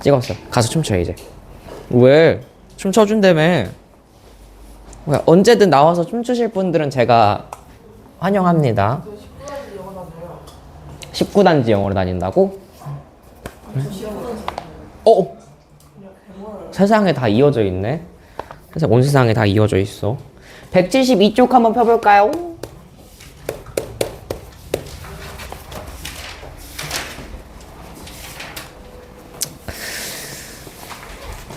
찍었어. 가서 춤춰 이제. 왜? 춤춰준다며. 언제든 나와서 춤추실 분들은 제가 환영합니다. 19단지 영어로 다닌다고? 세상에 다 이어져 있네. 온 세상에 다 이어져 있어. 172쪽 한번 펴볼까요?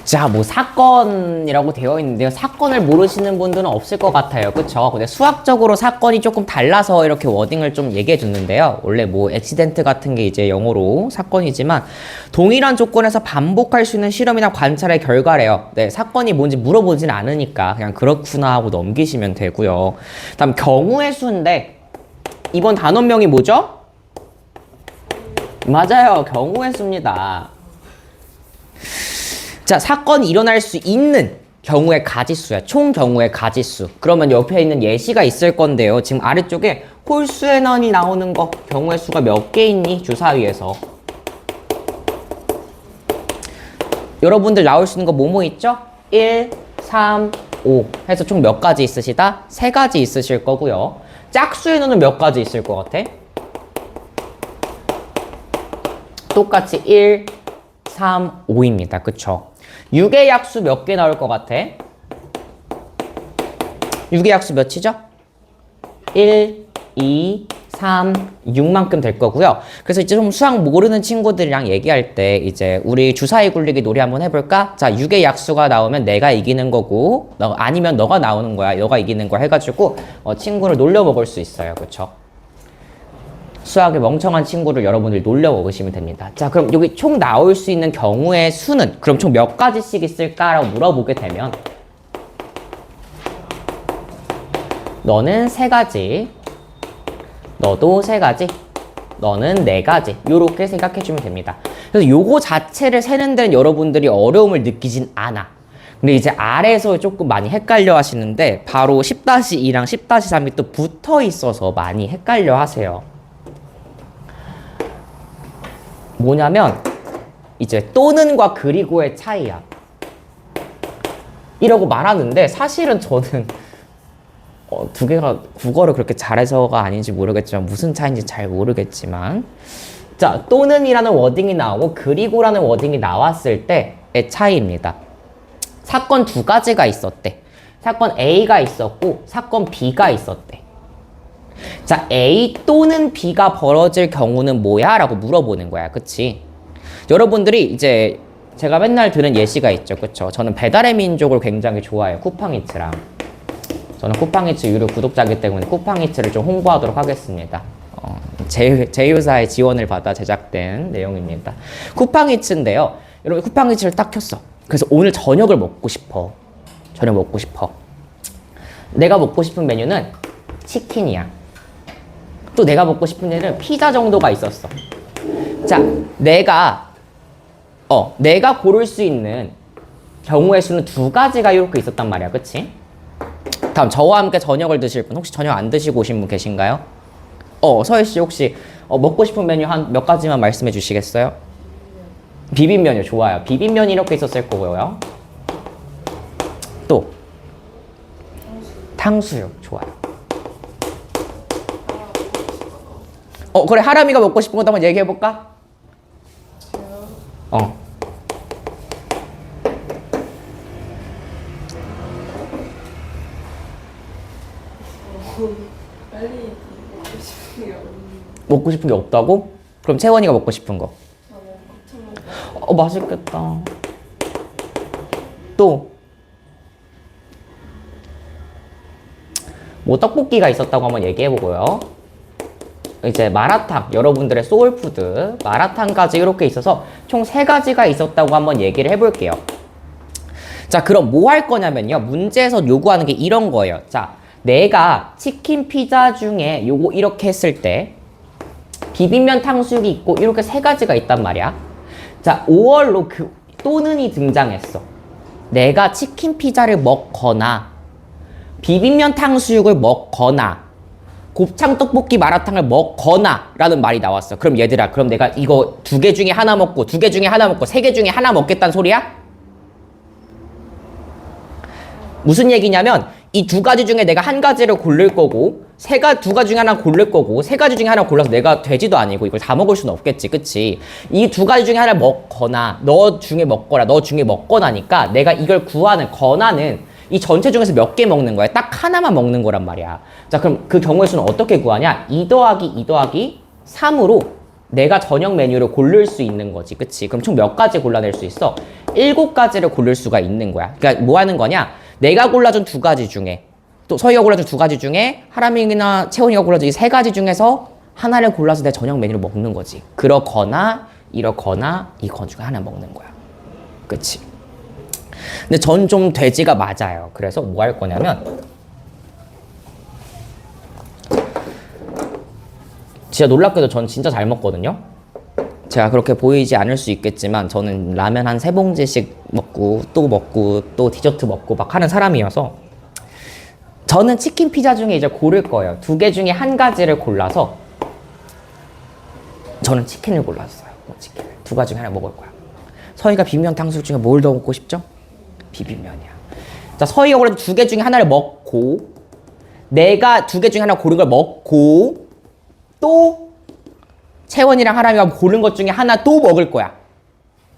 자, 뭐 사건이라고 되어 있는데요. 사건을 모르시는 분들은 없을 것 같아요. 그쵸? 근데 수학적으로 사건이 조금 달라서 이렇게 워딩을 좀 얘기해 줬는데요. 원래 뭐 액시덴트 같은 게 이제 영어로 사건이지만 동일한 조건에서 반복할 수 있는 실험이나 관찰의 결과래요. 네, 사건이 뭔지 물어보진 않으니까 그냥 그렇구나 하고 넘기시면 되고요. 다음 경우의 수인데 이번 단원명이 뭐죠? 맞아요. 경우의 수입니다. 자, 사건이 일어날 수 있는 경우의 가지수야. 총 경우의 가지수. 그러면 옆에 있는 예시가 있을 건데요. 지금 아래쪽에 홀수의 난이 나오는 거. 경우의 수가 몇 개 있니? 주사위에서. 여러분들 나올 수 있는 거 뭐뭐 있죠? 1, 3, 5 해서 총 몇 가지 있으시다? 3가지 있으실 거고요. 짝수에는 몇 가지 있을 것 같아? 똑같이 1, 3, 5입니다. 그쵸? 6의 약수 몇 개 나올 것 같아? 6의 약수 몇이죠? 1, 2, 3, 6만큼 될 거고요. 그래서 이제 좀 수학 모르는 친구들이랑 얘기할 때 이제 우리 주사위 굴리기 놀이 한번 해볼까? 자, 6의 약수가 나오면 내가 이기는 거고 아니면 너가 나오는 거야. 너가 이기는 거 해가지고 친구를 놀려 먹을 수 있어요. 그쵸? 수학에 멍청한 친구를 여러분들이 놀려 먹으시면 됩니다. 자, 그럼 여기 총 나올 수 있는 경우의 수는 그럼 총 몇 가지씩 있을까라고 물어보게 되면 너는 3가지, 너도 3가지, 너는 4가지 요렇게 생각해주면 됩니다. 그래서 요거 자체를 세는 데는 여러분들이 어려움을 느끼진 않아. 근데 이제 아래에서 조금 많이 헷갈려 하시는데 바로 10-2랑 10-3이 또 붙어 있어서 많이 헷갈려 하세요. 뭐냐면 이제 또는과 그리고의 차이야. 이라고 말하는데 사실은 저는 두 개가 국어를 그렇게 잘해서가 아닌지 모르겠지만 무슨 차이인지 잘 모르겠지만 자, 또는이라는 워딩이 나오고 그리고라는 워딩이 나왔을 때의 차이입니다. 사건 2가지가 있었대. 사건 A가 있었고 사건 B가 있었대. 자, A 또는 B가 벌어질 경우는 뭐야? 라고 물어보는 거야. 그치? 여러분들이 이제 제가 맨날 드는 예시가 있죠. 그쵸? 저는 배달의 민족을 굉장히 좋아해요. 쿠팡이츠랑. 저는 쿠팡이츠 유료 구독자이기 때문에 쿠팡이츠를 좀 홍보하도록 하겠습니다. 제휴사의 지원을 받아 제작된 내용입니다. 쿠팡이츠인데요. 여러분 쿠팡이츠를 딱 켰어. 그래서 오늘 저녁을 먹고 싶어. 저녁 먹고 싶어. 내가 먹고 싶은 메뉴는 치킨이야. 또 내가 먹고 싶은 애는 피자 정도가 있었어. 자, 내가 고를 수 있는 경우의 수는 2가지가 이렇게 있었단 말이야. 그치? 다음, 저와 함께 저녁을 드실 분, 혹시 저녁 안 드시고 오신 분 계신가요? 서희씨 혹시 먹고 싶은 메뉴 한 몇 가지만 말씀해 주시겠어요? 비빔면이요. 좋아요. 비빔면이 이렇게 있었을 거고요. 또 탕수육. 좋아요. 그래, 하람이가 먹고 싶은 것도 한번 얘기해볼까? 빨리 먹고 싶은 게 없는데. 먹고 싶은 게 없다고? 그럼 채원이가 먹고 싶은 거. 저는 고추 맛있겠다. 또 뭐 떡볶이가 있었다고 한번 얘기해보고요. 이제 마라탕, 여러분들의 소울푸드 마라탕까지 이렇게 있어서 총 3가지가 있었다고 한번 얘기를 해볼게요. 자, 그럼 뭐 할 거냐면요. 문제에서 요구하는 게 이런 거예요. 자, 내가 치킨 피자 중에 요거 이렇게 했을 때 비빔면 탕수육이 있고 이렇게 3가지가 있단 말이야. 자, 5월로 그 또는이 등장했어. 내가 치킨 피자를 먹거나 비빔면 탕수육을 먹거나 곱창 떡볶이 마라탕을 먹거나 라는 말이 나왔어. 그럼 얘들아, 그럼 내가 이거 두 개 중에 하나 먹고 두 개 중에 하나 먹고 세 개 중에 하나 먹겠다는 소리야? 무슨 얘기냐면 이 두 가지 중에 내가 한 가지를 고를 거고 두 가지 중에 하나 고를 거고 세 가지 중에 하나 골라서 내가 돼지도 아니고 이걸 다 먹을 수는 없겠지, 그치? 이 두 가지 중에 하나를 먹거나 너 중에 먹거나니까 내가 이걸 구하는 거나는 이 전체 중에서 몇 개 먹는 거야? 딱 하나만 먹는 거란 말이야. 자, 그럼 그 경우의 수는 어떻게 구하냐? 2 더하기 2 더하기 3으로 내가 저녁 메뉴를 고를 수 있는 거지, 그치? 그럼 총 몇 가지 골라낼 수 있어? 7가지를 고를 수가 있는 거야. 그러니까 뭐 하는 거냐? 내가 골라준 두 가지 중에 또 서희가 골라준 두 가지 중에 하람이나 채원이가 골라준 이 세 가지 중에서 하나를 골라서 내 저녁 메뉴를 먹는 거지. 그렇거나 이렇거나 이건 중에 하나 먹는 거야. 그치? 근데 전 좀 돼지가 맞아요. 그래서 뭐 할 거냐면 진짜 놀랍게도 전 진짜 잘 먹거든요. 제가 그렇게 보이지 않을 수 있겠지만 저는 라면 한 3봉지씩 먹고 또 디저트 먹고 막 하는 사람이어서 저는 치킨 피자 중에 이제 고를 거예요. 두 개 중에 한 가지를 골라서 저는 치킨을 골랐어요. 치킨을 두 가지 중에 하나 먹을 거야. 서희가 비빔면 탕수육 중에 뭘 더 먹고 싶죠? 비빔면이야. 자, 서희가 그래도 두 개 중에 하나를 먹고 내가 두 개 중에 하나 고른 걸 먹고 또 채원이랑 하람이가 고른 것 중에 하나 또 먹을 거야.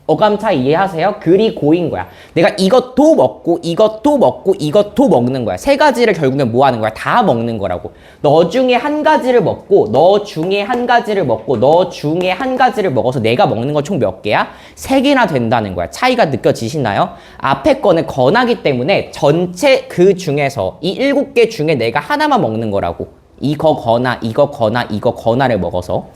어감 차이 이해하세요? 그리고인 거야. 내가 이것도 먹고 이것도 먹고 이것도 먹는 거야. 세 가지를 결국엔 뭐 하는 거야? 다 먹는 거라고. 너 중에 한 가지를 먹고 너 중에 한 가지를 먹고 너 중에 한 가지를 먹어서 내가 먹는 건 총 몇 개야? 3개나 된다는 거야. 차이가 느껴지시나요? 앞에 거는 건하기 때문에 전체 그 중에서 이 7개 중에 내가 하나만 먹는 거라고. 이거 거나를 먹어서.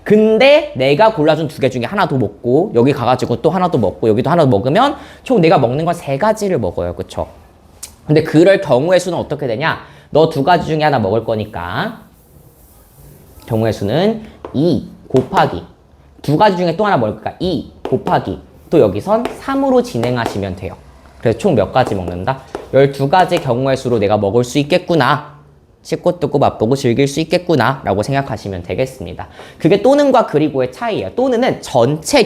근데 내가 골라준 두 개 중에 하나 더 먹고 여기 가가지고 또 하나 더 먹고 여기도 하나 더 먹으면 총 내가 먹는 건 3가지를 먹어요. 그쵸? 근데 그럴 경우의 수는 어떻게 되냐? 너 두 가지 중에 하나 먹을 거니까 경우의 수는 2 곱하기 두 가지 중에 또 하나 먹을 거니까 2 곱하기 또 여기선 3으로 진행하시면 돼요. 그래서 총 몇 가지 먹는다? 12가지 경우의 수로 내가 먹을 수 있겠구나. 씹고 뜯고 맛보고 즐길 수 있겠구나 라고 생각하시면 되겠습니다. 그게 또는과 그리고의 차이예요. 또는은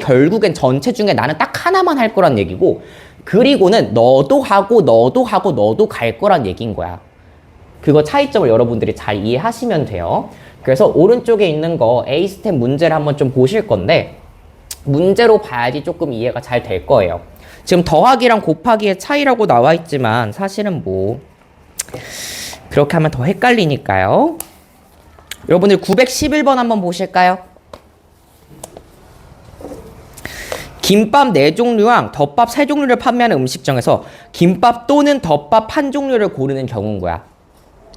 결국엔 전체 중에 나는 딱 하나만 할 거란 얘기고 그리고는 너도 하고 갈 거란 얘기인 거야. 그거 차이점을 여러분들이 잘 이해하시면 돼요. 그래서 오른쪽에 있는 거 A 스텝 문제를 한번 좀 보실 건데 문제로 봐야지 조금 이해가 잘 될 거예요. 지금 더하기랑 곱하기의 차이라고 나와 있지만 사실은 뭐 그렇게 하면 더 헷갈리니까요. 여러분들 911번 한번 보실까요? 김밥 4종류랑 덮밥 3종류를 판매하는 음식점에서 김밥 또는 덮밥 1종류를 고르는 경우인 거야.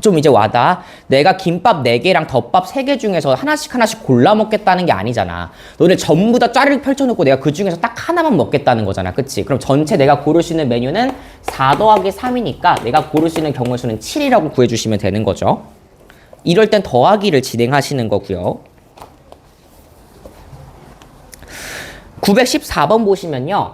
좀 이제 와닿아. 내가 김밥 4개랑 덮밥 3개 중에서 하나씩 골라 먹겠다는 게 아니잖아. 너네 전부 다 짜르륵 펼쳐놓고 내가 그 중에서 딱 하나만 먹겠다는 거잖아. 그치? 그럼 전체 내가 고를 수 있는 메뉴는 4 더하기 3이니까 내가 고를 수 있는 경우의 수는 7이라고 구해주시면 되는 거죠. 이럴 땐 더하기를 진행하시는 거고요. 914번 보시면요.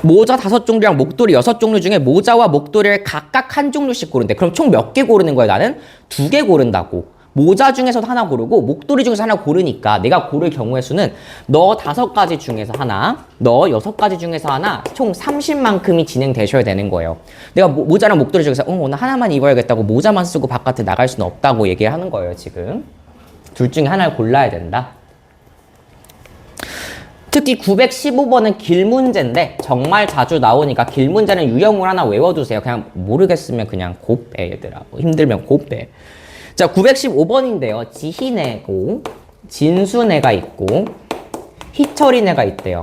모자 5종류랑 목도리 6종류 중에 모자와 목도리를 각각 1종류씩 고른대. 그럼 총 몇 개 고르는 거야? 나는 2개 고른다고. 모자 중에서도 하나 고르고 목도리 중에서 하나 고르니까 내가 고를 경우의 수는 너 5가지 중에서 하나, 너 6가지 중에서 하나, 총 30만큼이 진행되셔야 되는 거예요. 내가 모자랑 목도리 중에서 오늘 하나만 입어야겠다고 모자만 쓰고 바깥에 나갈 수는 없다고 얘기를 하는 거예요, 지금. 둘 중에 하나를 골라야 된다. 특히 915번은 길 문제인데 정말 자주 나오니까 길 문제는 유형을 하나 외워두세요. 그냥 모르겠으면 그냥 곱해 얘들아. 뭐 힘들면 곱해. 자, 915번인데요. 지희네고 진수네가 있고 희철이네가 있대요.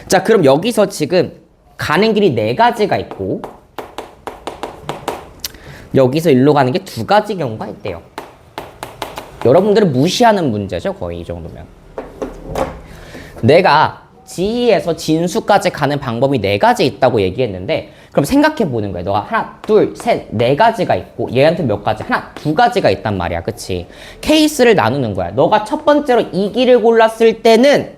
자, 그럼 여기서 지금 가는 길이 4가지가 있고 여기서 일로 가는 게 2가지 경우가 있대요. 여러분들은 무시하는 문제죠. 거의 이 정도면. 내가 지희에서 진수까지 가는 방법이 4가지 있다고 얘기했는데 그럼 생각해 보는 거야. 너가 하나, 둘, 셋, 4가지가 있고 얘한테 몇 가지? 하나, 2가지가 있단 말이야. 그치? 케이스를 나누는 거야. 너가 첫 번째로 이 길을 골랐을 때는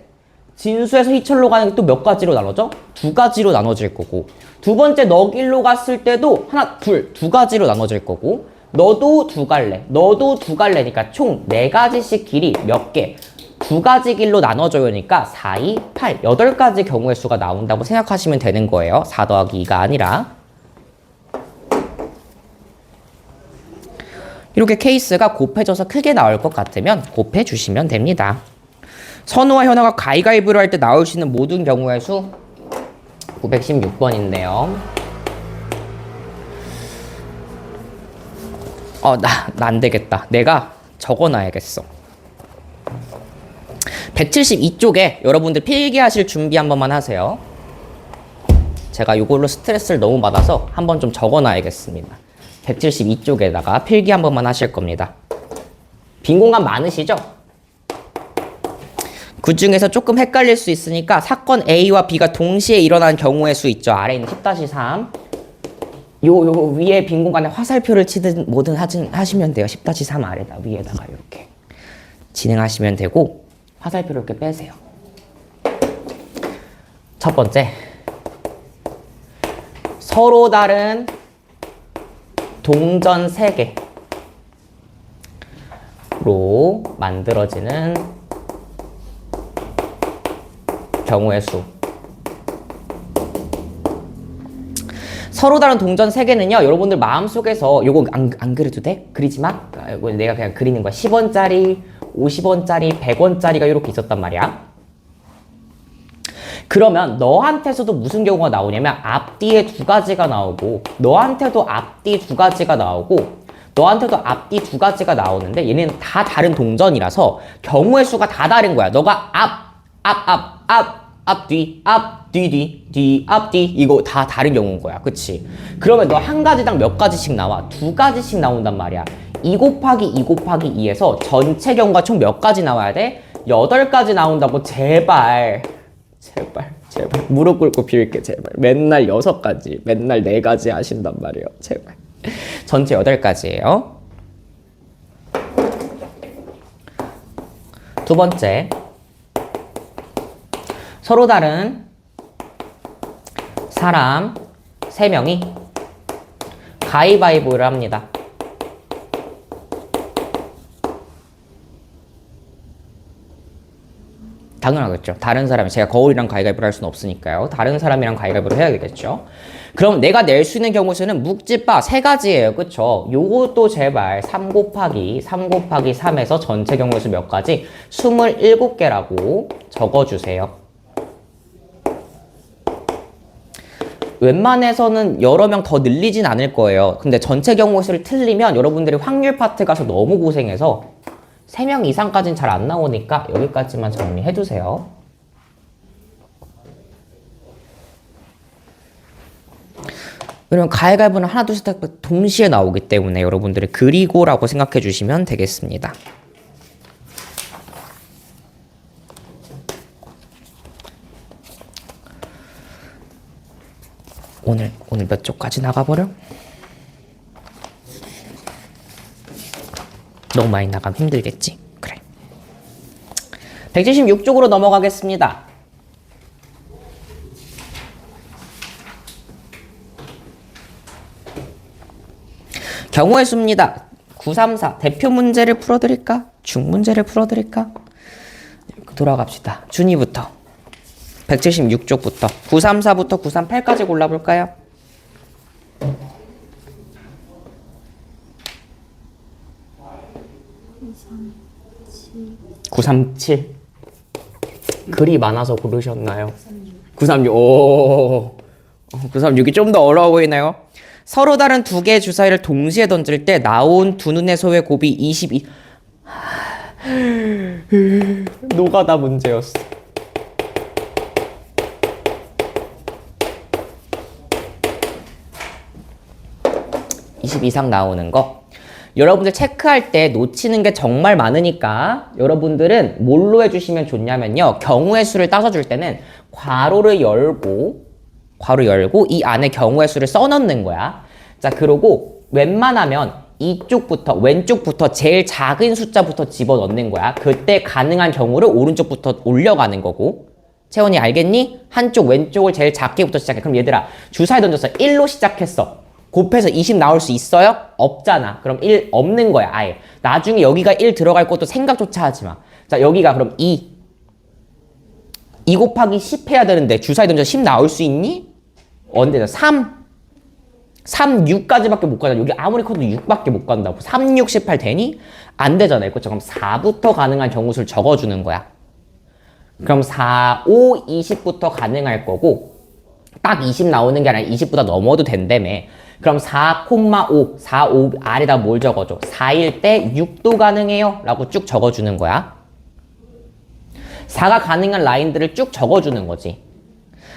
진수에서 희철로 가는 게 또 몇 가지로 나눠져? 2가지로 나눠질 거고 두 번째 너 길로 갔을 때도 하나, 둘, 두 가지로 나눠질 거고 너도 두 갈래, 너도 두 갈래니까 총 네 가지씩 길이 몇 개? 두 가지 길로 나눠줘요니까 4, 2, 8, 8가지 경우의 수가 나온다고 생각하시면 되는 거예요. 4 더하기 2가 아니라. 이렇게 케이스가 곱해져서 크게 나올 것 같으면 곱해주시면 됩니다. 선우와 현아가 가위가위보를 할 때 나올 수 있는 모든 경우의 수 916번인데요. 나 안 되겠다. 내가 적어놔야겠어. 172쪽에 여러분들 필기하실 준비 한 번만 하세요. 제가 이걸로 스트레스를 너무 받아서 한번 좀 적어놔야겠습니다. 172쪽에다가 필기 한 번만 하실 겁니다. 빈 공간 많으시죠? 그 중에서 조금 헷갈릴 수 있으니까 사건 A와 B가 동시에 일어난 경우의 수 있죠. 아래 있는 10-3. 요 위에 빈 공간에 화살표를 치든 뭐든 하시면 돼요. 10-3 아래다 위에다가 이렇게 진행하시면 되고 화살표를 이렇게 빼세요. 첫 번째, 서로 다른 동전 3개로 만들어지는 경우의 수. 서로 다른 동전 3개는요, 여러분들 마음속에서 요거 안 그려도 돼? 그리지 마? 이거 내가 그냥 그리는 거야. 10원짜리, 50원짜리, 100원짜리가 이렇게 있었단 말이야. 그러면 너한테서도 무슨 경우가 나오냐면 앞뒤에 두 가지가 나오고 너한테도 앞뒤 두 가지가 나오고 너한테도 앞뒤 두 가지가 나오는데 얘는 다 다른 동전이라서 경우의 수가 다 다른 거야. 너가 앞뒤, 뒤, 이거 다 다른 경우인 거야. 그치? 그러면 너 한 가지당 몇 가지씩 나와? 두 가지씩 나온단 말이야. 2 곱하기 2 곱하기 2에서 전체 경우가 총 몇 가지 나와야 돼? 8가지 나온다고. 제발 무릎 꿇고 빌게. 제발 맨날 6가지 맨날 4가지 하신단 말이에요. 제발. 전체 8가지예요. 두 번째, 서로 다른 사람 3명이 가위바위보를 합니다. 당연하겠죠. 다른 사람이, 제가 거울이랑 가위바위보를 할 수는 없으니까요. 다른 사람이랑 가위바위보를 해야 되겠죠. 그럼 내가 낼 수 있는 경우 수는 묵집바 3가지예요. 그쵸? 요것도 제발 3 곱하기 3에서 전체 경우 수 몇 가지? 27개라고 적어주세요. 웬만해서는 여러 명 더 늘리진 않을 거예요. 근데 전체 경우 수를 틀리면 여러분들이 확률 파트 가서 너무 고생해서 3명 이상까지는 잘 안 나오니까 여기까지만 정리해두세요. 왜냐면 가위바위보는 하나, 둘, 셋 동시에 나오기 때문에 여러분들이 그리고라고 생각해 주시면 되겠습니다. 오늘 몇 쪽까지 나가버려? 너무 많이 나가면 힘들겠지? 그래. 176쪽으로 넘어가겠습니다. 경우의 수입니다. 934 대표 문제를 풀어드릴까? 중 문제를 풀어드릴까? 돌아갑시다. 준이부터 176쪽부터 934부터 938까지 골라볼까요? 937 글이 많아서 고르셨나요? 936 오 936이 좀 더 어려워 보이나요? 서로 다른 두 개의 주사위를 동시에 던질 때 나온 두 눈의 소의 곱이 22 노가다 문제였어. 이상 나오는 거 여러분들 체크할 때 놓치는 게 정말 많으니까 여러분들은 뭘로 해주시면 좋냐면요, 경우의 수를 따져줄 때는 괄호를 열고 이 안에 경우의 수를 써넣는 거야. 자, 그러고 웬만하면 이쪽부터 왼쪽부터 제일 작은 숫자부터 집어넣는 거야. 그때 가능한 경우를 오른쪽부터 올려가는 거고 채원이 알겠니? 한쪽 왼쪽을 제일 작게부터 시작해. 그럼 얘들아 주사위 던져서 1로 시작했어. 곱해서 20 나올 수 있어요? 없잖아. 그럼 1 없는 거야 아예. 나중에 여기가 1 들어갈 것도 생각조차 하지 마. 자 여기가 그럼 2 곱하기 10 해야 되는데 주사위 던져서 10 나올 수 있니? 언제? 3 6까지밖에 못 가잖아. 여기 아무리 커도 6밖에 못 간다고. 3, 6, 18 되니? 안 되잖아요. 그렇죠? 그럼 4부터 가능한 경우수를 적어주는 거야. 그럼 4, 5, 20부터 가능할 거고 딱 20 나오는 게 아니라 20보다 넘어도 된다며. 그럼 4,5, 4, 5 아래다 뭘 적어줘? 4일 때 6도 가능해요 라고 쭉 적어주는 거야. 4가 가능한 라인들을 쭉 적어주는 거지.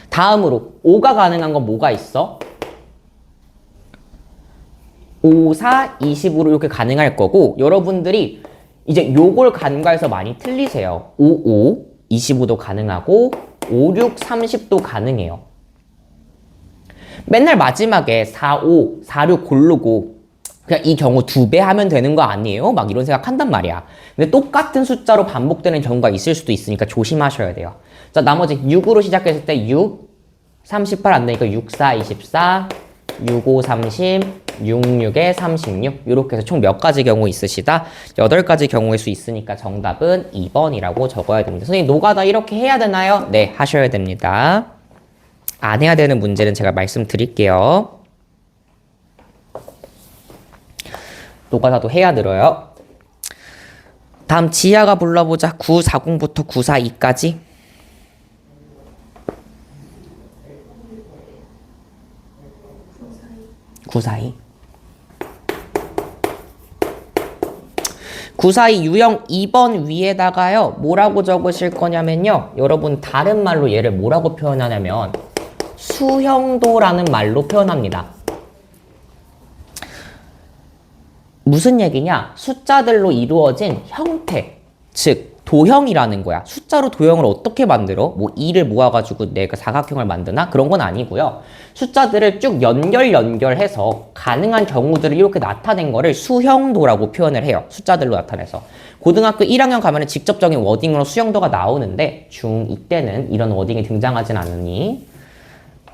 다음으로 5가 가능한 건 뭐가 있어? 5, 4, 20으로 이렇게 가능할 거고 여러분들이 이제 요걸 간과해서 많이 틀리세요. 5, 5, 25도 가능하고 5, 6, 30도 가능해요. 맨날 마지막에 4, 5, 4, 6 고르고 그냥 이 경우 2배 하면 되는 거 아니에요? 막 이런 생각 한단 말이야. 근데 똑같은 숫자로 반복되는 경우가 있을 수도 있으니까 조심하셔야 돼요. 자, 나머지 6으로 시작했을 때 6, 38 안 되니까 6, 4, 24, 6, 5, 30, 6, 6에 36 이렇게 해서 총 몇 가지 경우 있으시다? 8가지 경우일 수 있으니까 정답은 2번이라고 적어야 됩니다. 선생님 노가다 이렇게 해야 되나요? 네, 하셔야 됩니다. 안 해야 되는 문제는 제가 말씀드릴게요. 노가다도 해야 늘어요. 다음 지아가 불러보자. 940부터 942까지. 942. 942 유형 2번 위에다가요. 뭐라고 적으실 거냐면요. 여러분 다른 말로 얘를 뭐라고 표현하냐면 수형도라는 말로 표현합니다. 무슨 얘기냐? 숫자들로 이루어진 형태, 즉 도형이라는 거야. 숫자로 도형을 어떻게 만들어? 뭐 2를 모아가지고 내가 사각형을 만드나? 그런 건 아니고요. 숫자들을 쭉 연결해서 가능한 경우들을 이렇게 나타낸 거를 수형도라고 표현을 해요. 숫자들로 나타내서. 고등학교 1학년 가면 직접적인 워딩으로 수형도가 나오는데 중2 때는 이런 워딩이 등장하진 않으니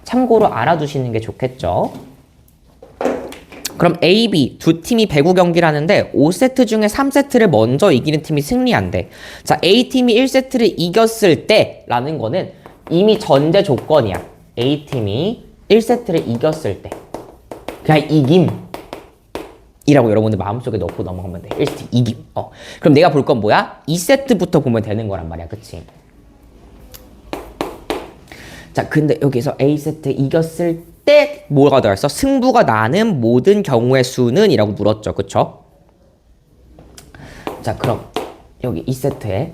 참고로 알아두시는 게 좋겠죠. 그럼 A, B 두 팀이 배구 경기를 하는데 5세트 중에 3세트를 먼저 이기는 팀이 승리한대. 자, A팀이 1세트를 이겼을 때 라는 거는 이미 전제 조건이야. A팀이 1세트를 이겼을 때. 그냥 이김 이라고 여러분들 마음속에 넣고 넘어가면 돼. 1세트 이김. 그럼 내가 볼 건 뭐야? 2세트부터 보면 되는 거란 말이야. 그치? 자, 근데 여기서 A세트 이겼을 때 뭐가 들어있어? 승부가 나는 모든 경우의 수는 이라고 물었죠. 그쵸? 자, 그럼 여기 2세트에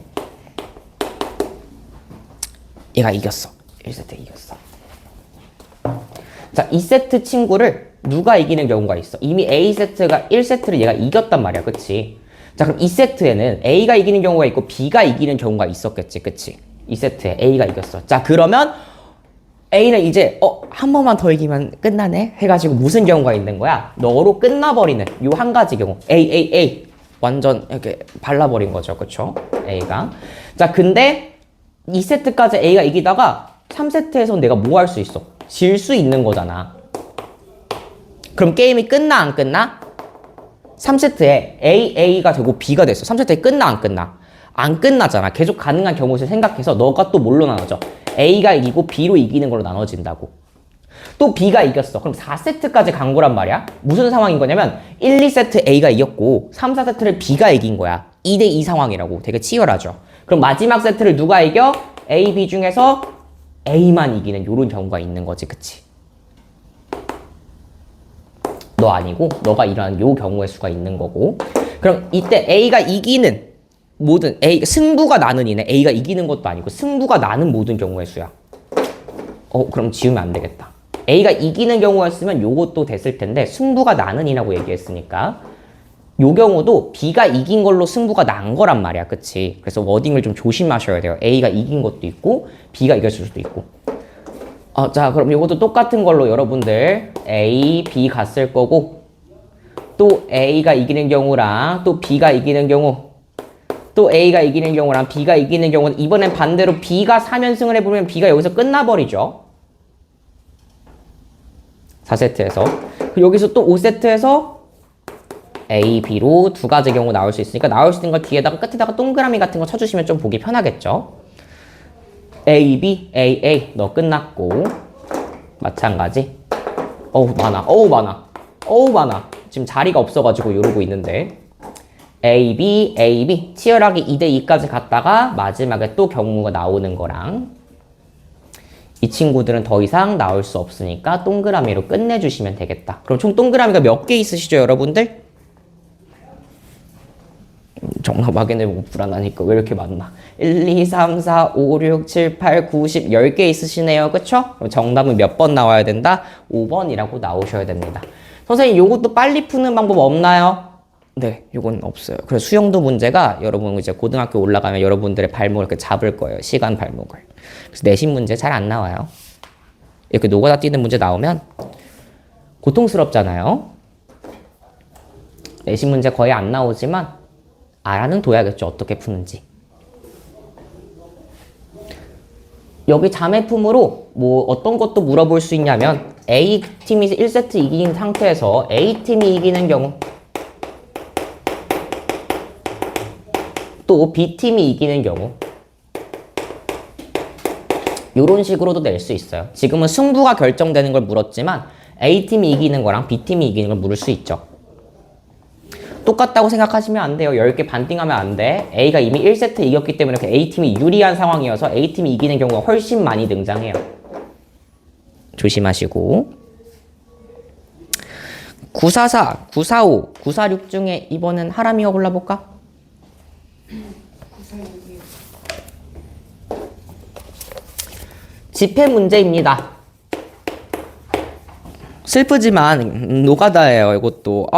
얘가 이겼어. 1세트 이겼어. 자, 2세트 친구를 누가 이기는 경우가 있어? 이미 A세트가 1세트를 얘가 이겼단 말이야. 그치? 자, 그럼 2세트에는 A가 이기는 경우가 있고 B가 이기는 경우가 있었겠지. 그치? 2세트에 A가 이겼어. 자, 그러면 A는 이제 한 번만 더 이기면 끝나네 해가지고 무슨 경우가 있는 거야? 너로 끝나버리는 요 한 가지 경우. A 완전 이렇게 발라버린 거죠. 그쵸? A가. 자, 근데 2세트까지 A가 이기다가 3세트에서 내가 뭐 할 수 있어? 질 수 있는 거잖아. 그럼 게임이 끝나 안 끝나? 3세트에 A가 되고 B가 됐어. 3세트에 끝나 안 끝나? 안 끝나잖아. 계속 가능한 경우를 생각해서 너가 또 뭘로 나눠져? A가 이기고 B로 이기는 걸로 나눠진다고. 또 B가 이겼어. 그럼 4세트까지 간 거란 말이야. 무슨 상황인 거냐면 1, 2세트 A가 이겼고 3, 4세트를 B가 이긴 거야. 2대2 상황이라고. 되게 치열하죠. 그럼 마지막 세트를 누가 이겨? A, B 중에서 A만 이기는 이런 경우가 있는 거지. 그치? 너 아니고 너가 일어나는 요 경우의 수가 있는 거고. 그럼 이때 A가 이기는 모든 승부가 나는 이네. A가 이기는 것도 아니고 승부가 나는 모든 경우의 수야. 그럼 지우면 안 되겠다. A가 이기는 경우였으면 요것도 됐을 텐데 승부가 나는 이라고 얘기했으니까 요 경우도 B가 이긴 걸로 승부가 난 거란 말이야. 그치? 그래서 워딩을 좀 조심하셔야 돼요. A가 이긴 것도 있고 B가 이겼을 수도 있고. 자, 그럼 요것도 똑같은 걸로 여러분들 A, B 갔을 거고 또 A가 이기는 경우랑 또 B가 이기는 경우 또 A가 이기는 경우랑 B가 이기는 경우는 이번엔 반대로 B가 3연승을 해보면 B가 여기서 끝나버리죠. 4세트에서. 여기서 또 5세트에서 A, B로 두 가지 경우 나올 수 있으니까 나올 수 있는 걸 뒤에다가 끝에다가 동그라미 같은 거 쳐주시면 좀 보기 편하겠죠. A, B, A, A 너 끝났고 마찬가지. 어우 많아. 지금 자리가 없어가지고 이러고 있는데 A, B, A, B 치열하게 2대2까지 갔다가 마지막에 또 경우가 나오는 거랑 이 친구들은 더 이상 나올 수 없으니까 동그라미로 끝내주시면 되겠다. 그럼 총 동그라미가 몇 개 있으시죠, 여러분들? 정답 확인해보고 불안하니까 왜 이렇게 많나? 1, 2, 3, 4, 5, 6, 7, 8, 9, 10, 10개 있으시네요. 그쵸? 그럼 정답은 몇 번 나와야 된다? 5번이라고 나오셔야 됩니다. 선생님, 요것도 빨리 푸는 방법 없나요? 네, 요건 없어요. 그래서 수영도 문제가 여러분 이제 고등학교 올라가면 여러분들의 발목을 이렇게 잡을 거예요. 시간 발목을. 그래서 내신 문제 잘 안 나와요. 이렇게 노가다 뛰는 문제 나오면 고통스럽잖아요. 내신 문제 거의 안 나오지만 알아는 둬야겠죠. 어떻게 푸는지. 여기 자매품으로 뭐 어떤 것도 물어볼 수 있냐면 A팀이 1세트 이긴 상태에서 A팀이 이기는 경우 또 B팀이 이기는 경우 이런 식으로도 낼 수 있어요. 지금은 승부가 결정되는 걸 물었지만 A팀이 이기는 거랑 B팀이 이기는 걸 물을 수 있죠. 똑같다고 생각하시면 안 돼요. 10개 반띵하면 안 돼. A가 이미 1세트 이겼기 때문에 그 A팀이 유리한 상황이어서 A팀이 이기는 경우가 훨씬 많이 등장해요. 조심하시고 944, 945, 946 중에 이번엔 하람이가 골라볼까? 946이요. 집회 문제입니다. 슬프지만 노가다예요. 이것도.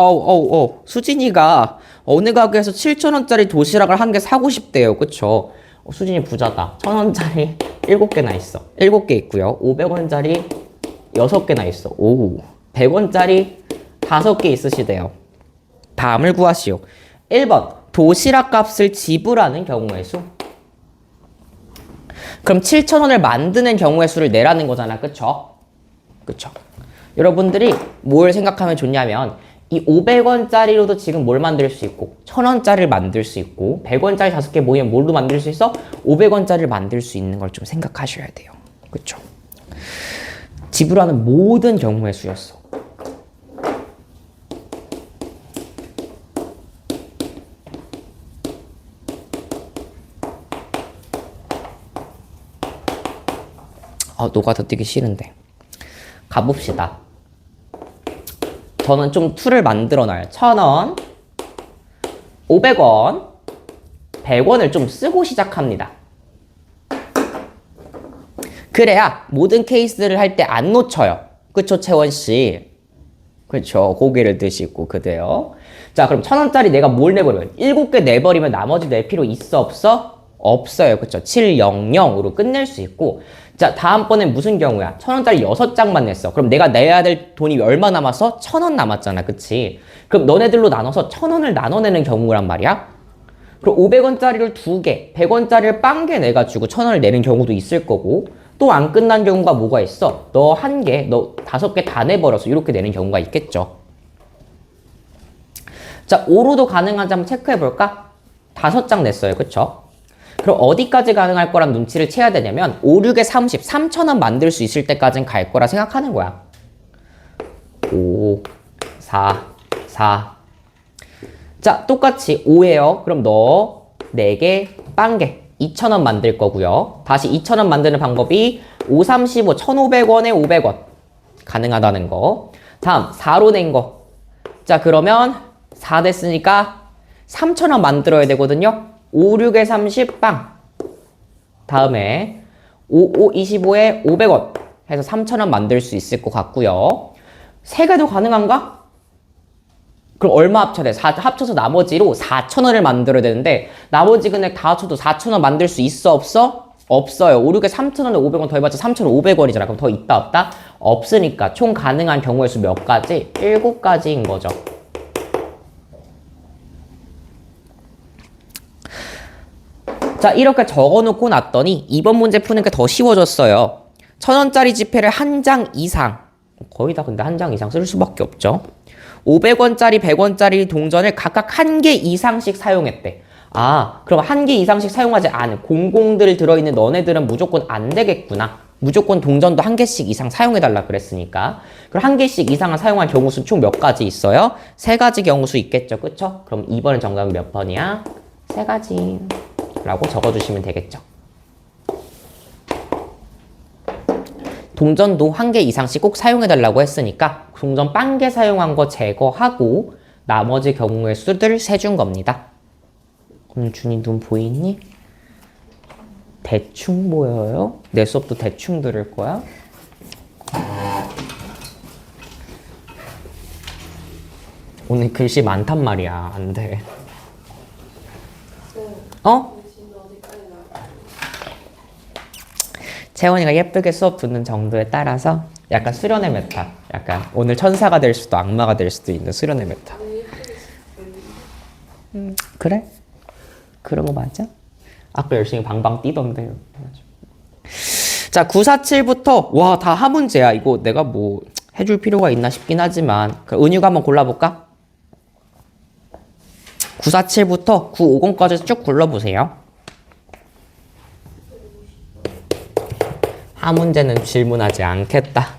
수진이가 어느 가게에서 7,000원짜리 도시락을 한 개 사고 싶대요. 그쵸? 수진이 부자다. 1,000원짜리 7개나 있어. 7개 있고요. 500원짜리 6개나 있어. 오, 100원짜리 5개 있으시대요. 다음을 구하시오. 1번 도시락 값을 지불하는 경우의 수. 그럼 7,000원을 만드는 경우의 수를 내라는 거잖아. 그쵸? 그쵸? 여러분들이 뭘 생각하면 좋냐면 이 500원짜리로도 지금 뭘 만들 수 있고 1,000원짜리를 만들 수 있고 100원짜리 5개 모이면 뭘로 만들 수 있어? 500원짜리를 만들 수 있는 걸 좀 생각하셔야 돼요. 그쵸? 지불하는 모든 경우의 수였어. 노가다 뛰기 싫은데. 가봅시다. 저는 좀 툴을 만들어놔요. 1,000원, 500원, 100원을 좀 쓰고 시작합니다. 그래야 모든 케이스를 할 때 안 놓쳐요. 그쵸, 채원씨? 그쵸, 고개를 드시고, 그대요. 자, 그럼 1,000원짜리 내가 뭘 내버리면 7개 내버리면 나머지 낼 필요 있어, 없어? 없어요. 그쵸, 700으로 끝낼 수 있고. 자, 다음번엔 무슨 경우야? 1,000원짜리 6장만 냈어. 그럼 내가 내야 될 돈이 얼마 남았어? 1,000원 남았잖아. 그치? 그럼 너네들로 나눠서 1,000원을 나눠내는 경우란 말이야? 그럼 500원짜리를 2개, 100원짜리를 빵개 내가지고 1,000원을 내는 경우도 있을 거고, 또 안 끝난 경우가 뭐가 있어? 너 1개, 너 5개 다 내버려서 이렇게 내는 경우가 있겠죠. 자, 5로도 가능한지 한번 체크해볼까? 5장 냈어요. 그쵸? 그럼 어디까지 가능할 거란 눈치를 채야 되냐면 5, 6에 30, 3,000원 만들 수 있을 때까지는 갈 거라 생각하는 거야. 5, 4, 4. 자, 똑같이 5예요. 그럼 너 4개, 빵개 2,000원 만들 거고요. 다시 2,000원 만드는 방법이 5, 3, 15, 1,500원에 500원 가능하다는 거. 다음 4로 낸 거. 자, 그러면 4 됐으니까 3,000원 만들어야 되거든요. 5, 6에 30, 빵. 다음에 5, 5, 25에 500원 해서 3,000원 만들 수 있을 것 같고요. 3개도 가능한가? 그럼 얼마 합쳐야 돼? 합쳐서 나머지로 4,000원을 만들어야 되는데 나머지 금액 다 합쳐도 4,000원 만들 수 있어, 없어? 없어요. 5, 6에 3,000원에 500원 더해봤자 3,500원이잖아. 그럼 더 있다, 없다? 없으니까 총 가능한 경우의 수 몇 가지? 7가지인 거죠. 자, 이렇게 적어놓고 났더니 이번 문제 푸는 게 더 쉬워졌어요. 1,000원짜리 지폐를 한 장 이상, 거의 다 근데 한 장 이상 쓸 수밖에 없죠. 500원짜리, 100원짜리 동전을 각각 한 개 이상씩 사용했대. 아, 그럼 한 개 이상씩 사용하지 않은 공공들 들어있는 너네들은 무조건 안 되겠구나. 무조건 동전도 한 개씩 이상 사용해달라 그랬으니까. 그럼 한 개씩 이상을 사용한 경우 수 총 몇 가지 있어요? 세 가지 경우 수 있겠죠, 그쵸? 그럼 2번의 정답은 몇 번이야? 세 가지 라고 적어주시면 되겠죠. 동전도 한 개 이상씩 꼭 사용해달라고 했으니까 동전 빵개 사용한 거 제거하고 나머지 경우의 수들 세준 겁니다. 준이 눈 보이니? 대충 보여요? 내 수업도 대충 들을 거야? 오늘 글씨 많단 말이야. 안 돼. 어? 채원이가 예쁘게 수업 듣는 정도에 따라서 약간 수련의 메타. 약간 오늘 천사가 될 수도 악마가 될 수도 있는 수련의 메타. 그래? 그런 거 맞아? 아까 열심히 방방 뛰던데요. 자, 947부터 와, 다 한 문제야. 이거 내가 뭐 해줄 필요가 있나 싶긴 하지만 은유가 한번 골라볼까? 947부터 950까지 쭉 굴러보세요. 한 문제는 질문하지 않겠다.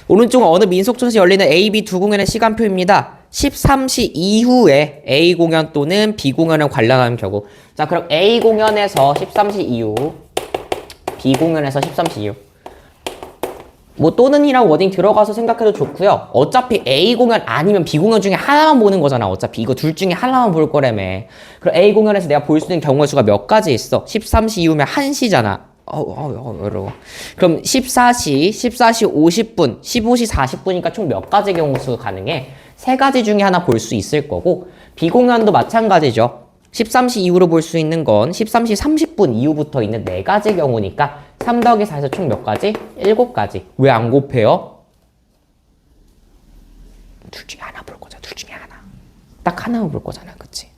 오른쪽은 어느 민속촌에서 열리는 A, B 두 공연의 시간표입니다. 13시 이후에 A 공연 또는 B 공연을 관람하는 경우. 자, 그럼 A 공연에서 13시 이후, B 공연에서 13시 이후. 뭐 또는이랑 워딩 들어가서 생각해도 좋고요. 어차피 A 공연 아니면 B 공연 중에 하나만 보는 거잖아. 어차피 이거 둘 중에 하나만 볼 거라며. 그럼 A 공연에서 내가 볼 수 있는 경우의 수가 몇 가지 있어? 13시 이후면 1시잖아. 어려워. 그럼 14시 50분, 15시 40분이니까 총 몇 가지 경우 수 가능해? 세 가지 중에 하나 볼 수 있을 거고, 비공연도 마찬가지죠. 13시 이후로 볼 수 있는 건 13시 30분 이후부터 있는 네 가지 경우니까 3 더하기 4에서 총 몇 가지? 7가지. 왜 안 곱해요? 둘 중에 하나 볼 거잖아. 둘 중에 하나. 딱 하나만 볼 거잖아. 그치?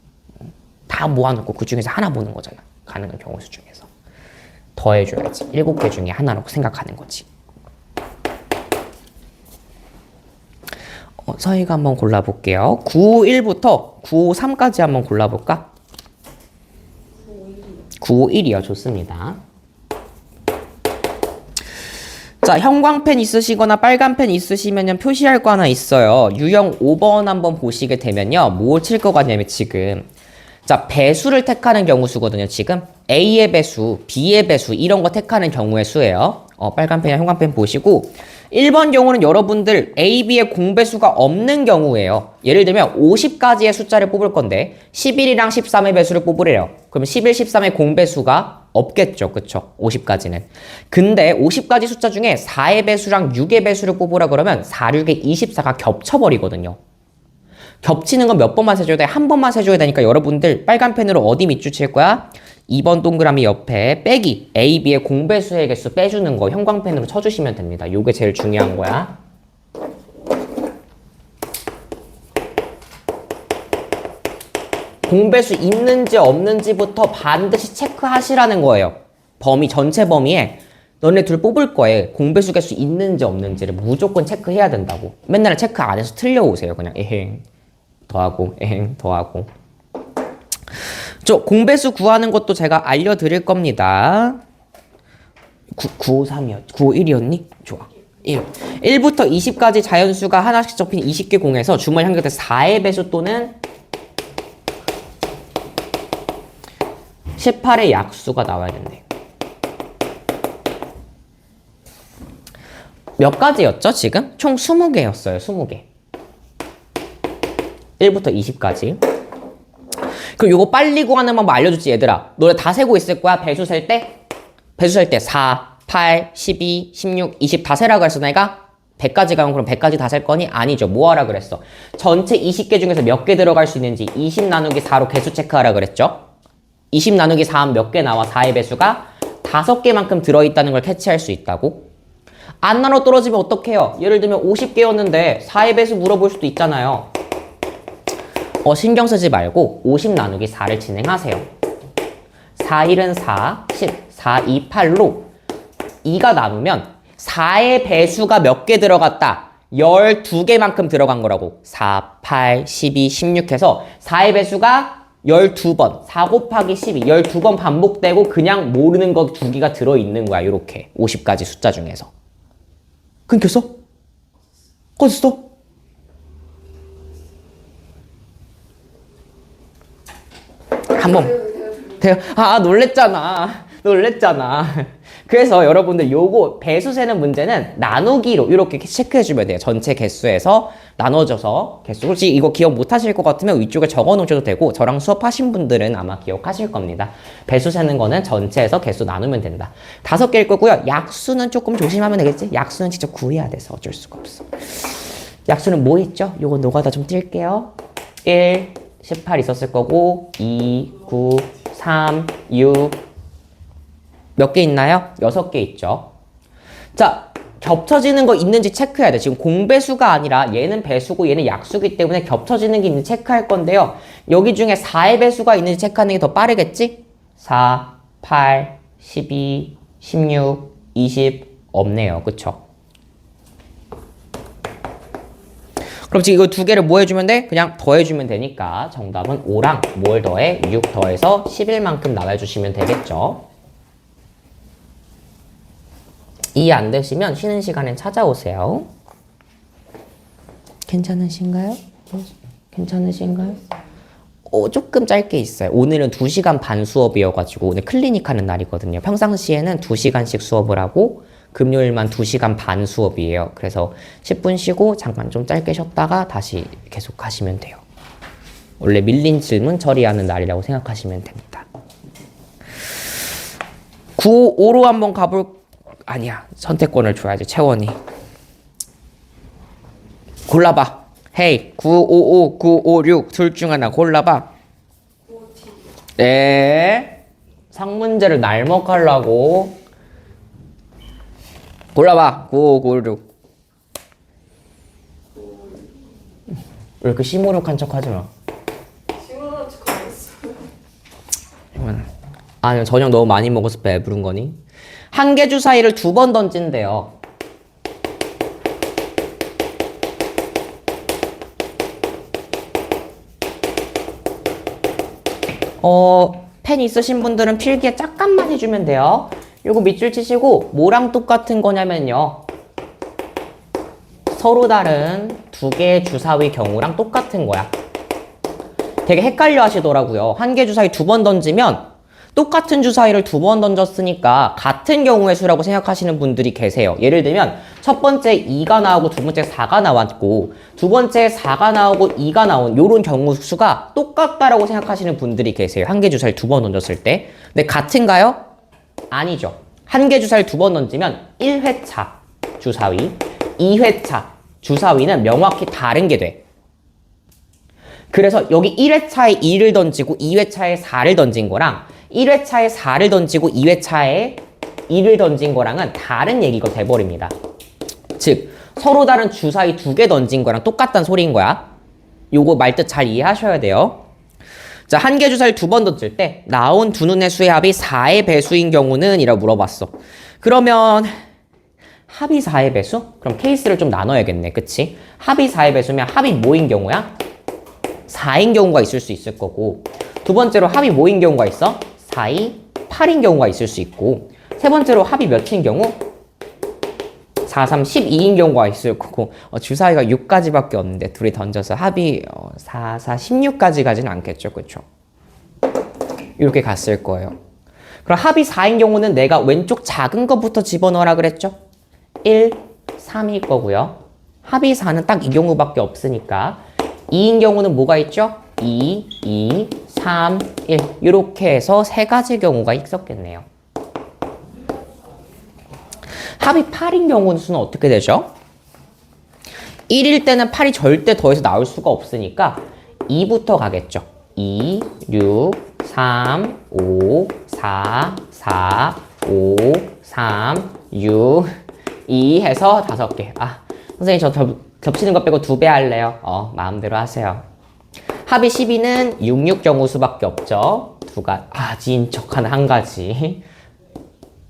다 모아놓고 그 중에서 하나 보는 거잖아. 가능한 경우 수 중에서. 더해줘야지. 7개 중에 하나라고 생각하는 거지. 서희가 한번 골라볼게요. 951부터 953까지 한번 골라볼까? 951이요. 좋습니다. 자, 형광펜 있으시거나 빨간펜 있으시면 표시할 거 하나 있어요. 유형 5번 한번 보시게 되면요. 뭘 칠 것 같냐면 지금 자, 배수를 택하는 경우 수거든요. 지금 A의 배수, B의 배수 이런 거 택하는 경우의 수예요. 빨간펜이나 형광펜 보시고 1번 경우는 여러분들 A, B의 공배수가 없는 경우예요. 예를 들면 50가지의 숫자를 뽑을 건데 11이랑 13의 배수를 뽑으래요. 그럼 11, 13의 공배수가 없겠죠. 그쵸? 50가지는. 근데 50가지 숫자 중에 4의 배수랑 6의 배수를 뽑으라 그러면 4, 6에 24가 겹쳐버리거든요. 겹치는 건 몇 번만 세줘야 돼? 한 번만 세줘야 되니까 여러분들 빨간 펜으로 어디 밑줄 칠 거야? 2번 동그라미 옆에 빼기 A, B의 공배수의 개수 빼주는 거 형광펜으로 쳐주시면 됩니다. 요게 제일 중요한 거야. 공배수 있는지 없는지부터 반드시 체크하시라는 거예요. 범위, 전체 범위에 너네 둘 뽑을 거에 공배수 개수 있는지 없는지를 무조건 체크해야 된다고. 맨날 체크 안 해서 틀려오세요. 그냥 에행 더하고 에행 더하고. 저 공배수 구하는 것도 제가 알려드릴 겁니다. 953이었, 951이었니? 좋아. 1부터 20까지 자연수가 하나씩 접힌 20개 공에서 주말 현격대 4의 배수 또는 18의 약수가 나와야 된대. 몇 가지였죠, 지금? 총 20개였어요, 20개. 1부터 20까지. 그럼 요거 빨리 구하는 방법 알려줬지, 얘들아. 너네 다 세고 있을 거야, 배수 셀 때? 배수 셀 때 4, 8, 12, 16, 20 다 세라고 했어, 내가? 100까지 가면 그럼 100까지 다 셀 거니? 아니죠. 뭐 하라 그랬어? 전체 20개 중에서 몇 개 들어갈 수 있는지 20 나누기 4로 개수 체크하라 그랬죠? 20 나누기 4 하면 몇 개 나와? 4의 배수가 5개만큼 들어있다는 걸 캐치할 수 있다고? 안 나눠 떨어지면 어떡해요? 예를 들면 50개였는데 4의 배수 물어볼 수도 있잖아요. 신경 쓰지 말고 50 나누기 4를 진행하세요. 4, 1은 4, 10, 4, 2, 8로 2가 남으면 4의 배수가 몇 개 들어갔다? 12개만큼 들어간 거라고. 4, 8, 12, 16 해서 4의 배수가 12번. 4 곱하기 12. 12번 반복되고 그냥 모르는 거 2개가 들어있는 거야. 요렇게. 50가지 숫자 중에서. 끊겼어? 꺼졌어? 한번. 놀랬잖아. 그래서 여러분들 요거 배수 세는 문제는 나누기로 이렇게 체크해주면 돼요. 전체 개수에서 나눠져서 개수. 혹시 이거 기억 못하실 것 같으면 위쪽에 적어놓으셔도 되고 저랑 수업하신 분들은 아마 기억하실 겁니다. 배수 세는 거는 전체에서 개수 나누면 된다. 5개일 거고요. 약수는 조금 조심하면 되겠지? 약수는 직접 구해야 돼서 어쩔 수가 없어. 약수는 뭐 있죠? 요거 노가다 좀 뛸게요. 1, 18 있었을 거고 2, 9, 3, 6 몇 개 있나요? 6개 있죠. 자, 겹쳐지는 거 있는지 체크해야 돼. 지금 공배수가 아니라 얘는 배수고 얘는 약수기 때문에 겹쳐지는 게 있는지 체크할 건데요. 여기 중에 4의 배수가 있는지 체크하는 게 더 빠르겠지? 4, 8, 12, 16, 20 없네요. 그쵸? 그럼 지금 이거 2개를 뭐 해주면 돼? 그냥 더해주면 되니까 정답은 5랑 뭘 더해? 6 더해서 11만큼 나와주시면 되겠죠. 이해 안 되시면 쉬는 시간에 찾아오세요. 괜찮으신가요? 조금 짧게 있어요. 오늘은 2시간 반 수업이어가지고 오늘 클리닉 하는 날이거든요. 평상시에는 2시간씩 수업을 하고 금요일만 2시간 반 수업이에요. 그래서 10분 쉬고 잠깐 좀 짧게 쉬었다가 다시 계속 하시면 돼요. 원래 밀린 질문 처리하는 날이라고 생각하시면 됩니다. 955로 한번 아니야. 선택권을 줘야지. 채원이. 골라봐. 헤이. 955, 956 둘 중 하나 골라봐. 네. 상문제를 날먹하려고. 골라봐. 955, 956. 왜 이렇게 시무룩한 척 하지 마. 시원한 척 안 했어요. 아니요. 저녁 너무 많이 먹어서 배부른 거니? 한 개 주사위를 2번 던진대요. 펜 있으신 분들은 필기에 잠깐만 해주면 돼요. 요거 밑줄 치시고 뭐랑 똑같은 거냐면요. 서로 다른 2개의 주사위 경우랑 똑같은 거야. 되게 헷갈려 하시더라고요. 한 개 주사위 2번 던지면 똑같은 주사위를 2번 던졌으니까 같은 경우의 수라고 생각하시는 분들이 계세요. 예를 들면 첫 번째 2가 나오고 두 번째 4가 나왔고 두 번째 4가 나오고 2가 나온 요런 경우 수가 똑같다라고 생각하시는 분들이 계세요. 한 개 주사위 2번 던졌을 때. 근데 같은가요? 아니죠. 한 개 주사위를 2번 던지면 1회차 주사위, 2회차 주사위는 명확히 다른 게 돼. 그래서 여기 1회차에 2를 던지고 2회차에 4를 던진 거랑 1회차에 4를 던지고 2회차에 2를 던진 거랑은 다른 얘기가 돼버립니다. 즉 서로 다른 주사위 2개 던진 거랑 똑같다는 소리인 거야. 요거 말뜻 잘 이해하셔야 돼요. 자, 한 개 주사위를 2번 던질 때 나온 두 눈의 수의 합이 4의 배수인 경우는? 이라고 물어봤어. 그러면 합이 4의 배수? 그럼 케이스를 좀 나눠야겠네. 그치? 합이 4의 배수면 합이 뭐인 경우야? 4인 경우가 있을 수 있을 거고 두 번째로 합이 뭐인 경우가 있어? 4, 2, 8인 경우가 있을 수 있고 세 번째로 합이 몇인 경우? 4, 3, 12인 경우가 있을 거고 주사위가 6가지밖에 없는데 둘이 던져서 합이 4, 4, 16까지 가지는 않겠죠. 그쵸? 이렇게 갔을 거예요. 그럼 합이 4인 경우는 내가 왼쪽 작은 것부터 집어넣으라 그랬죠? 1, 3일 거고요. 합이 4는 딱 이 경우밖에 없으니까 2인 경우는 뭐가 있죠? 2, 2, 3, 1 이렇게 해서 3가지 경우가 있었겠네요. 합이 8인 경우는 수는 어떻게 되죠? 1일 때는 8이 절대 더해서 나올 수가 없으니까 2부터 가겠죠. 2, 6, 3, 5, 4, 4, 5, 3, 6, 2 해서 5개. 선생님 저 겹치는 것 빼고 2배 할래요. 마음대로 하세요. 합이 12는 6, 6 경우 수밖에 없죠. 지인 척하는 한 가지.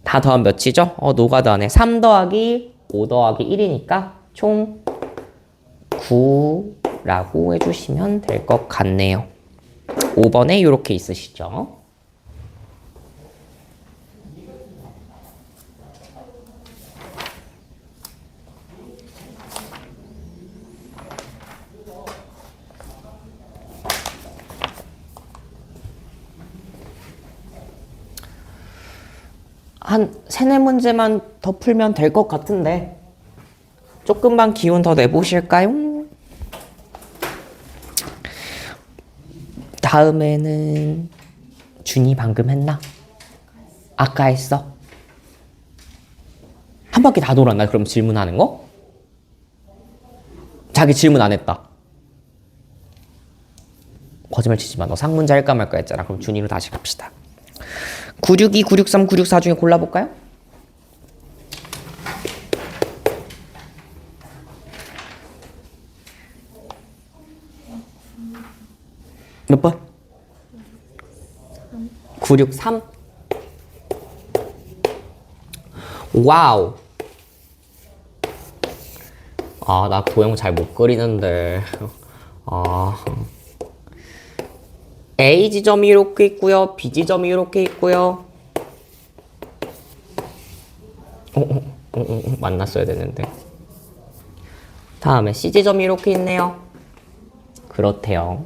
다 더하면 몇이죠? 노가다네. 3 더하기 5 더하기 1이니까 총 9라고 해주시면 될 것 같네요. 5번에 이렇게 있으시죠? 한 3, 4문제만 더 풀면 될 것 같은데 조금만 기운 더 내보실까요? 다음에는 준이 방금 했나? 아까 했어? 한 바퀴 다 돌았나? 그럼 질문하는 거? 자기 질문 안 했다. 거짓말 치지 마. 너 상문제 할까 말까 했잖아. 그럼 준이로 다시 갑시다. 962, 963, 964 중에 골라볼까요? 몇 번? 963. 와우. 나 도형 잘 못 그리는데. A 지점이 이렇게 있고요. B 지점이 이렇게 있고요. 만났어야 되는데. 다음에 C 지점이 이렇게 있네요. 그렇대요.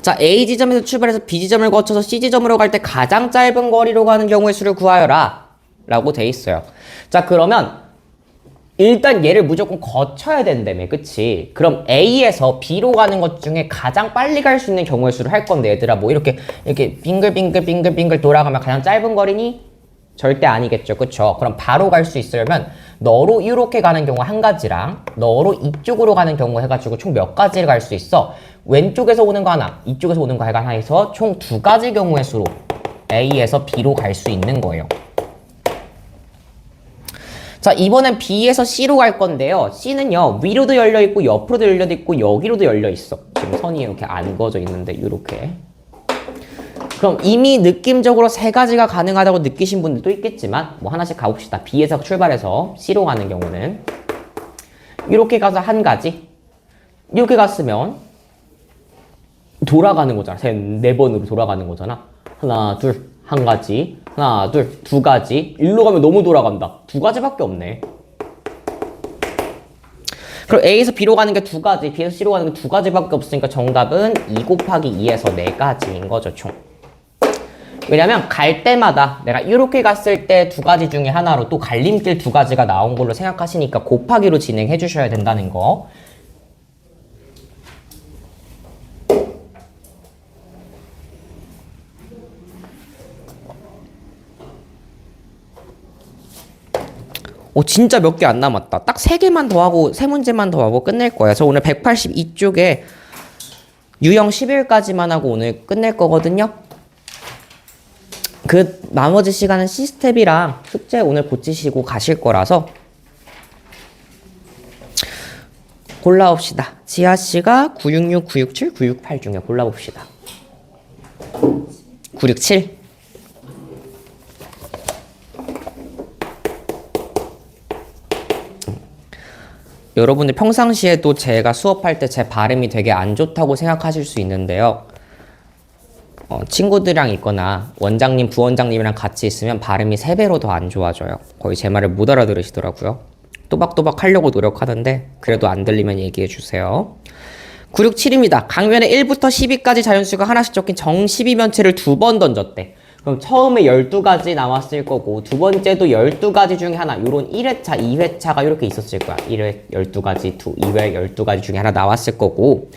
자, A 지점에서 출발해서 B 지점을 거쳐서 C 지점으로 갈 때 가장 짧은 거리로 가는 경우의 수를 구하여라 라고 돼 있어요. 자, 그러면 일단 얘를 무조건 거쳐야 된다며, 그치? 그럼 A에서 B로 가는 것 중에 가장 빨리 갈 수 있는 경우의 수를 할 건데, 얘들아, 뭐 이렇게 빙글빙글 돌아가면 가장 짧은 거리니? 절대 아니겠죠, 그쵸? 그럼 바로 갈 수 있으려면 너로 이렇게 가는 경우 한 가지랑 너로 이쪽으로 가는 경우 해가지고 총 몇 가지를 갈 수 있어? 왼쪽에서 오는 거 하나, 이쪽에서 오는 거 하나 해서 총 2가지 경우의 수로 A에서 B로 갈 수 있는 거예요. 자, 이번엔 B에서 C로 갈 건데요. C는요, 위로도 열려있고, 옆으로도 열려있고, 여기로도 열려있어. 지금 선이 이렇게 안 그어져 있는데, 이렇게. 그럼 이미 느낌적으로 3가지가 가능하다고 느끼신 분들도 있겠지만, 뭐 하나씩 가봅시다. B에서 출발해서 C로 가는 경우는. 이렇게 가서 한 가지. 이렇게 갔으면, 돌아가는 거잖아. 4번으로 돌아가는 거잖아. 하나, 둘, 한 가지. 하나, 둘, 2가지. 일로 가면 너무 돌아간다. 2가지밖에 없네. 그럼 A에서 B로 가는 게 2가지, B에서 C로 가는 게 2가지밖에 없으니까 정답은 2 곱하기 2에서 4가지인 거죠, 총. 왜냐면 갈 때마다 내가 이렇게 갔을 때 2가지 중에 하나로 또 갈림길 2가지가 나온 걸로 생각하시니까 곱하기로 진행해 주셔야 된다는 거. 진짜 몇 개 안 남았다. 딱 3개만 더 하고 3문제만 더 하고 끝낼 거야. 저 오늘 182쪽에 유형 11까지만 하고 오늘 끝낼 거거든요. 그 나머지 시간은 시스텝이랑 숙제 오늘 고치시고 가실 거라서 골라봅시다. 지아씨가 966, 967, 968 중에 골라봅시다. 967. 여러분들 평상시에도 제가 수업할 때 제 발음이 되게 안 좋다고 생각하실 수 있는데요. 친구들이랑 있거나 원장님, 부원장님이랑 같이 있으면 발음이 3배로 더 안 좋아져요. 거의 제 말을 못 알아들으시더라고요. 또박또박 하려고 노력하는데 그래도 안 들리면 얘기해 주세요. 967입니다. 강변에 1부터 10위까지 자연수가 하나씩 적힌 정십이면체를 2번 던졌대. 그럼 처음에 12가지 나왔을 거고 두 번째도 12가지 중에 하나, 요런 1회차, 2회차가 이렇게 있었을 거야. 1회 12가지, 2회 12가지 중에 하나 나왔을 거고,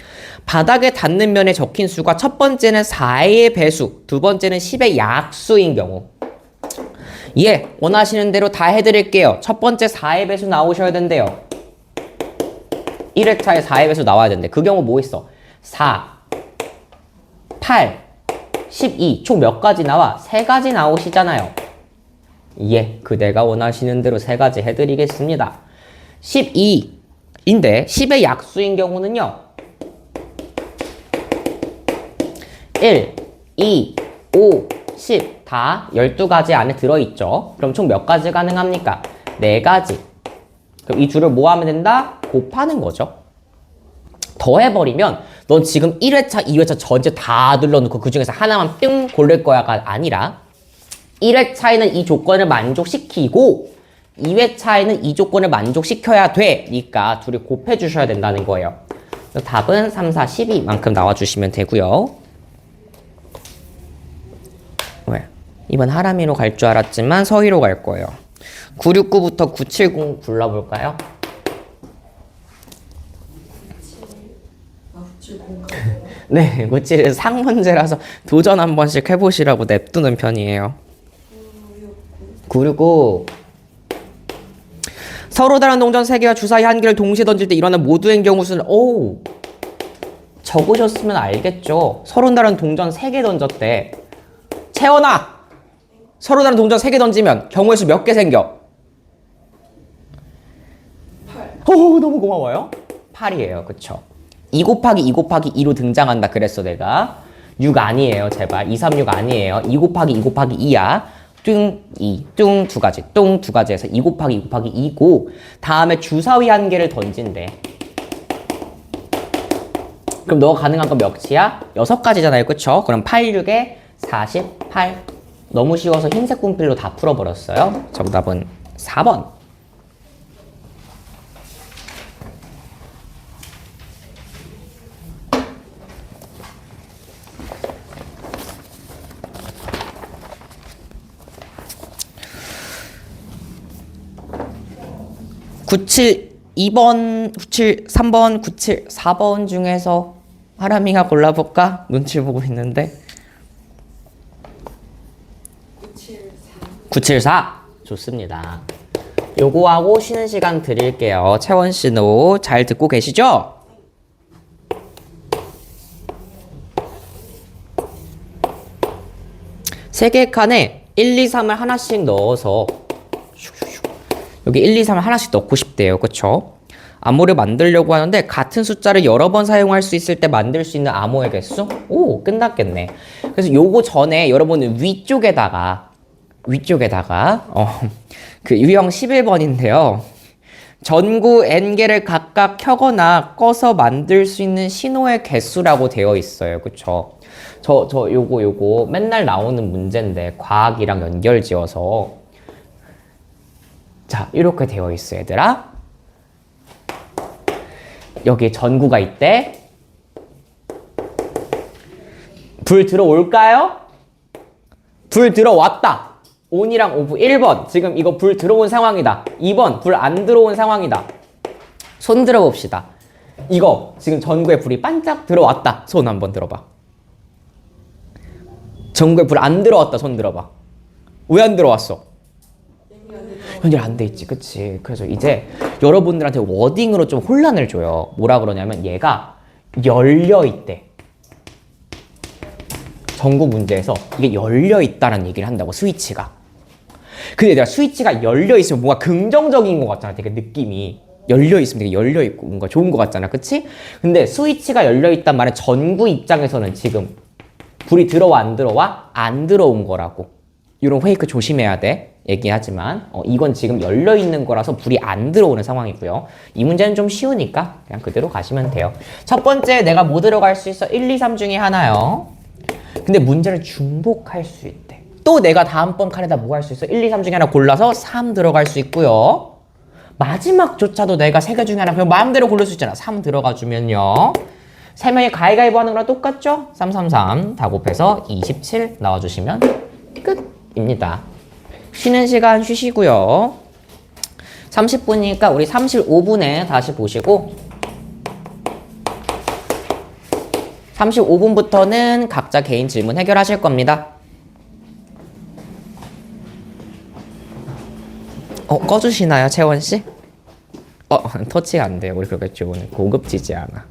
바닥에 닿는 면에 적힌 수가 첫 번째는 4의 배수, 두 번째는 10의 약수인 경우. 예, 원하시는 대로 다 해드릴게요. 첫 번째 4의 배수 나오셔야 된대요. 1회차에 4의 배수 나와야 된대. 그 경우 뭐 있어? 4, 8, 12, 총 몇 가지 나와? 3가지 나오시잖아요. 예, 그대가 원하시는 대로 3가지 해드리겠습니다. 12인데 10의 약수인 경우는요, 1, 2, 5, 10 다 12가지 안에 들어있죠. 그럼 총 몇 가지 가능합니까? 4가지. 그럼 이 줄을 뭐 하면 된다? 곱하는 거죠. 더해버리면 넌 지금 1회차, 2회차 전체 다 눌러놓고 그 중에서 하나만 뿅 고를 거야가 아니라 1회차에는 이 조건을 만족시키고 2회차에는 이 조건을 만족시켜야 되니까 둘이 곱해 주셔야 된다는 거예요. 답은 3, 4, 12만큼 나와주시면 되고요. 왜? 이번 하람이로 갈 줄 알았지만 서희로 갈 거예요. 969부터 970 골라볼까요? 네, 97은 상문제라서 도전 한 번씩 해보시라고 냅두는 편이에요. 969 서로 다른 동전 3개와 주사위 1개를 동시에 던질 때 일어나는 모두의 경우 수는 적으셨으면 알겠죠. 서로 다른 동전 3개 던졌대. 채원아! 서로 다른 동전 3개 던지면 경우의 수 몇 개 생겨? 8. 너무 고마워요. 8이에요. 그쵸? 2 곱하기 2 곱하기 2로 등장한다 그랬어 내가. 6 아니에요. 제발. 2, 3, 6 아니에요. 2 곱하기 2 곱하기 2야. 뚱, 2, 뚱, 2가지, 뚱, 2가지 해서 2 곱하기 2 곱하기 2고 다음에 주사위 1개를 던진대. 그럼 너가 가능한 건 몇이야? 6가지잖아요. 그쵸? 그럼 8, 6에 48. 너무 쉬워서 흰색 분필로 다 풀어버렸어요. 정답은 4번. (97) 2번, 97, 3번, 97, 4번 중에서 하람이가 골라볼까? 눈치 보고 있는데 974 좋습니다. 요거하고 쉬는 시간 드릴게요. 채원 씨도 잘 듣고 계시죠? 세 개 칸에 1, 2, 3을 하나씩 넣어서 여기 1, 2, 3을 하나씩 넣고 싶대요. 그쵸? 암호를 만들려고 하는데 같은 숫자를 여러 번 사용할 수 있을 때 만들 수 있는 암호의 개수? 오, 끝났겠네. 그래서 요거 전에 여러분은 위쪽에다가 그 유형 11번인데요. 전구 n개를 각각 켜거나 꺼서 만들 수 있는 신호의 개수라고 되어 있어요. 그쵸? 요거 맨날 나오는 문제인데 과학이랑 연결 지어서 자, 이렇게 되어 있어, 얘들아. 여기 전구가 있대. 불 들어올까요? 불 들어왔다. 온이랑 오프 1번. 지금 이거 불 들어온 상황이다. 2번. 불 안 들어온 상황이다. 손 들어봅시다. 이거 지금 전구에 불이 반짝 들어왔다. 손 한번 들어봐. 전구에 불 안 들어왔다. 손 들어봐. 왜 안 들어왔어? 연결 안 돼 있지, 그치? 그래서 이제 여러분들한테 워딩으로 좀 혼란을 줘요. 뭐라 그러냐면 얘가 열려 있대. 전구 문제에서 이게 열려 있다라는 얘기를 한다고, 스위치가. 근데 내가 스위치가 열려 있으면 뭔가 긍정적인 것 같잖아, 되게 느낌이. 열려 있으면 되게 열려 있고 뭔가 좋은 것 같잖아, 그치? 근데 스위치가 열려 있단 말은 전구 입장에서는 지금 불이 들어와 안 들어와? 안 들어온 거라고. 이런 페이크 조심해야 돼. 얘기하지만 이건 지금 열려있는 거라서 불이 안 들어오는 상황이고요. 이 문제는 좀 쉬우니까 그냥 그대로 가시면 돼요. 첫 번째 내가 뭐 들어갈 수 있어? 1, 2, 3 중에 하나요. 근데 문제를 중복할 수 있대. 또 내가 다음번 칸에다 뭐 할 수 있어? 1, 2, 3 중에 하나 골라서 3 들어갈 수 있고요. 마지막조차도 내가 3개 중에 하나 그냥 마음대로 고를 수 있잖아. 3 들어가 주면요. 3명이 가위가위보 하는 거랑 똑같죠? 3, 3, 3 다 곱해서 27 나와주시면 끝입니다. 쉬는 시간 쉬시고요. 30분이니까 우리 35분에 다시 보시고 35분부터는 각자 개인 질문 해결하실 겁니다. 꺼주시나요, 채원씨? 터치가 안 돼요. 우리 그렇게 좋은 고급지지 않아.